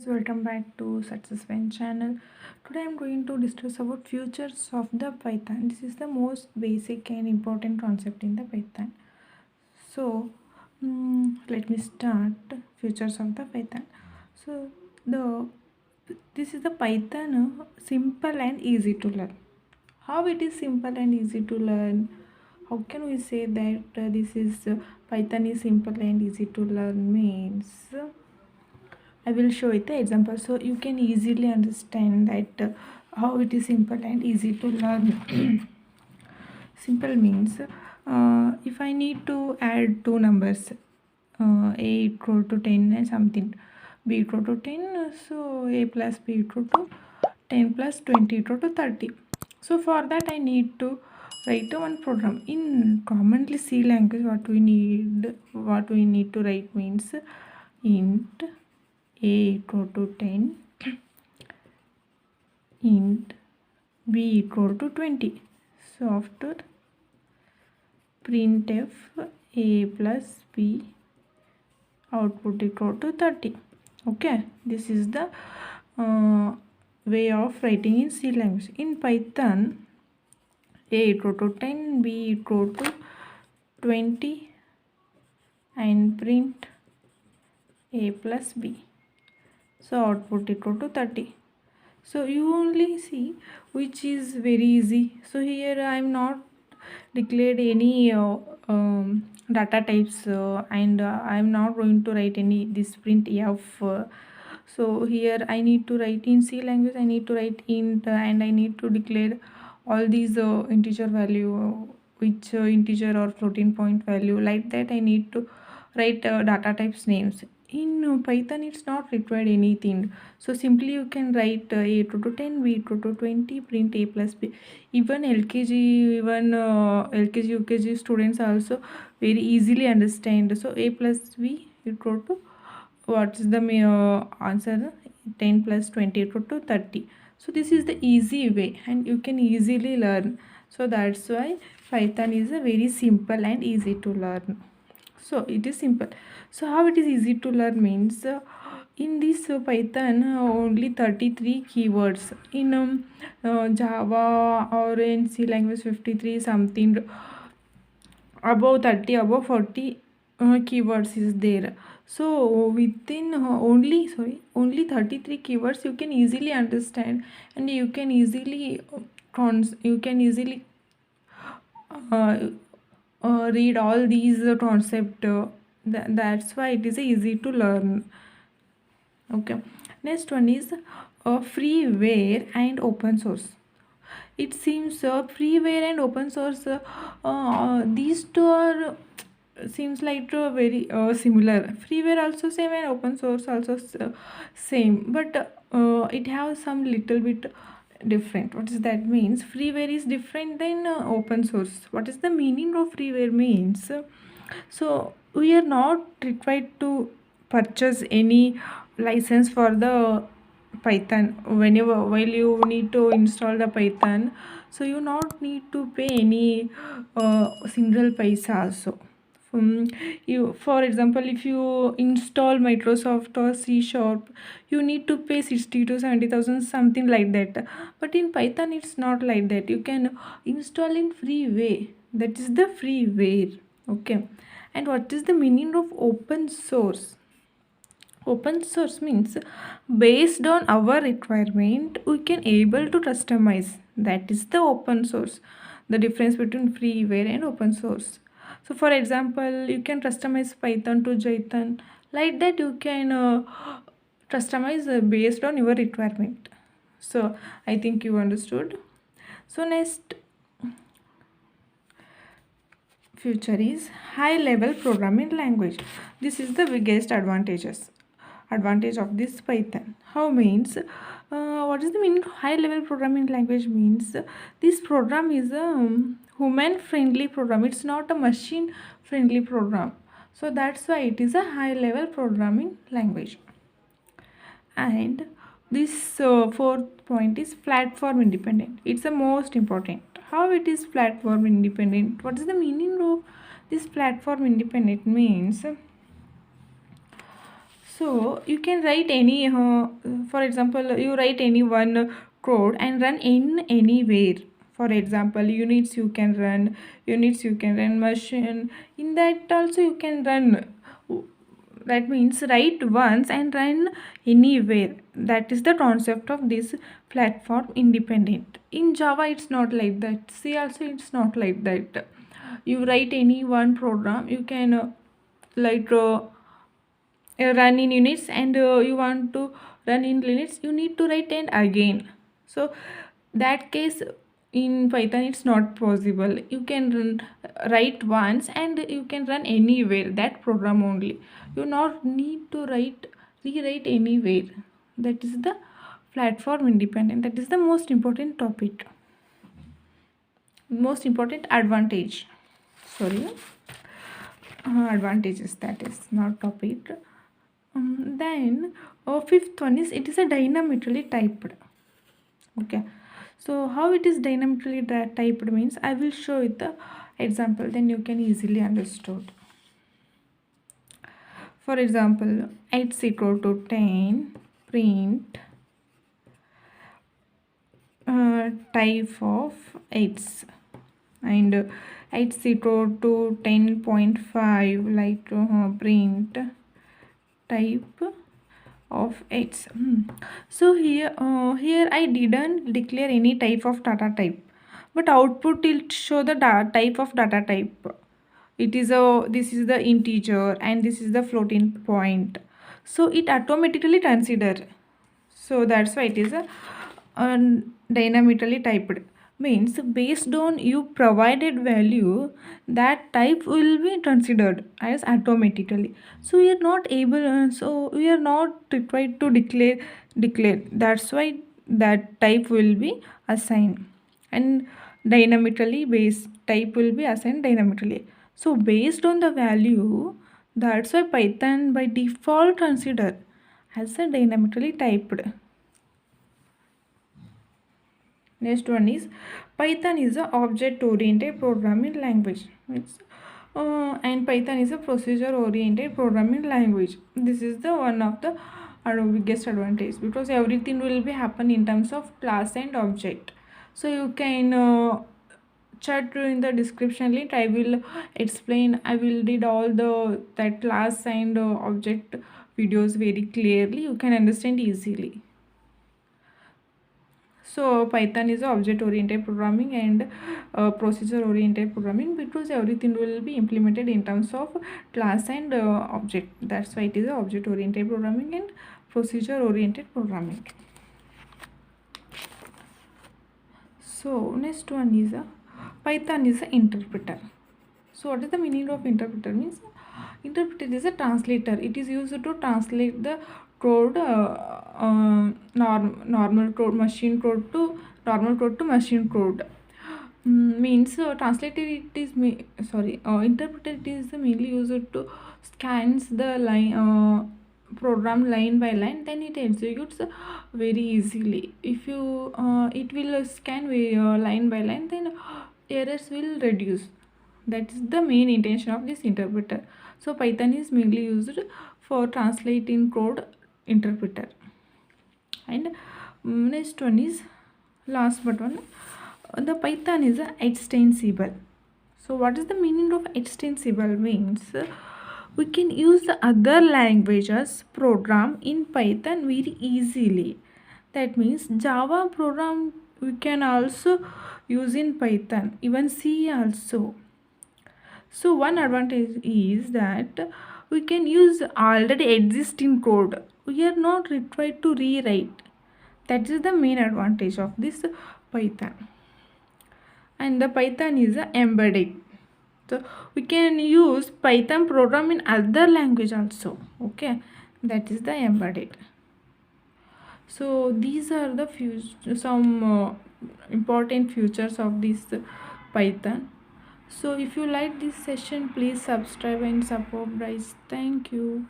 welcome back to Success When channel. Today I'm going to discuss about features of the Python. This is the most basic and important concept in the Python. So let me start features of the Python. So the this is the Python simple and easy to learn. How it is simple and easy to learn? How can we say that this is Python is simple and easy to learn means? I will show it the example so you can easily understand that how it is simple and easy to learn. Simple means if I need to add two numbers, a equal to 10 and something, b equal to 10, so a plus b equal to 10 plus 20 equal to 30. So for that I need to write one program. In commonly C language, what we need to write means int a equal to 10, int b equal to 20. So after printf a plus b output equal to 30. Okay, this is the way of writing in C language. In Python, a equal to 10, b equal to 20 and print a plus b. So output equal to 30. So you only see which is very easy. So here I am not declared any data types and I am not going to write any this print f. So here I need to write in C language, I need to write int and I need to declare all these integer value, which integer or floating point value, like that I need to write data types names. In Python it's not required anything, so simply you can write a equal to 10, b equal to 20, print a plus b. Even LKG UKG students also very easily understand. So a plus b equal to what is the answer, 10 plus 20 equal to 30. So this is the easy way and you can easily learn. So that's why Python is a very simple and easy to learn. So it is simple. So how it is easy to learn means in this Python only 33 keywords. In Java or in C language 53 something, above 30, above 40 keywords is there. So within only 33 keywords you can easily understand and you can easily uh, read all these concept. That's why it is easy to learn. Okay, next one is freeware and open source. It seems freeware and open source, these two are seems like very similar. Freeware also same and open source also same, but it has some little bit different. What does that means? Freeware is different than open source. What is the meaning of freeware means? So we are not required to purchase any license for the Python. Whenever while you need to install the Python, so you not need to pay any single paisa also. You, for example, if you install Microsoft or C Sharp, you need to pay 60 to 70,000 something like that. But in Python it's not like that. You can install in free way. That is the freeware. Okay. And what is the meaning of open source? Open source means based on our requirement we can able to customize. That is the open source. The difference between freeware and open source. So for example, you can customize Python to Jython. Like that you can customize based on your requirement. So I think you understood. So next future is high level programming language. This is the biggest advantage of this Python. How means what is the meaning of high level programming language means this program is a human friendly program. It's not a machine friendly program. So that's why it is a high level programming language. And this fourth point is platform independent. It's the most important. How it is platform independent? What is the meaning of this platform independent means? So you can write any, for example, you write any one code and run in anywhere. For example, units you can run machine. In that also you can run. That means write once and run anywhere. That is the concept of this platform independent. In Java, it's not like that. C also, it's not like that. You write any one program, you can like run in units, and you want to run in Linux, you need to write and again. So that case in Python it's not possible. You can write once and you can run anywhere, that program only. You not need to rewrite anywhere. That is the platform independent. That is the most important topic, most important advantage. Sorry, advantages, that is not topic. Then fifth one is it is a dynamically typed. Okay, so how it is dynamically typed means I will show it the example, then you can easily understood. For example, 8 is equal to 10, print type of 8s, and 8 is equal to 10.5, like print type of 8s. So here I didn't declare any type of data type, but output will show the type of data type. It is this is the integer and this is the floating point, so it automatically consider. So that's why it is a dynamically typed. Means based on you provided value, that type will be considered as automatically. So we are not able, so we are not required to declare. That's why that type will be assigned, and dynamically based type will be assigned dynamically. So based on the value, that's why Python by default consider as a dynamically typed. Next one is Python is a object-oriented programming language. And Python is a procedure-oriented programming language. This is the one of the biggest advantage, because everything will be happen in terms of class and object. So you can chat in the description link. I will explain. I will read all the that class and object videos very clearly. You can understand easily. So Python is object oriented programming and procedure oriented programming, because everything will be implemented in terms of class and object. That's why it is object oriented programming and procedure oriented programming. So next one is Python is an interpreter. So what is the meaning of interpreter? Means interpreter is a translator. It is used to translate the code, normal code, machine code to normal code to machine code. Means translator it is interpreter it is mainly used to scans the line, program line by line, then it executes very easily. If you it will scan line by line, then errors will reduce. That is the main intention of this interpreter. So Python is mainly used for translating code, interpreter. And next one is last but one, the Python is extensible. So what is the meaning of extensible? Means we can use the other languages program in Python very easily. That means Java program we can also use in Python, even C also. So one advantage is that we can use already existing code. We are not required to rewrite. That is the main advantage of this Python. And the Python is embedded. So we can use Python program in other language also. Okay, that is the embedded. So these are the some important features of this Python. So if you like this session, please subscribe and support guys. Thank you.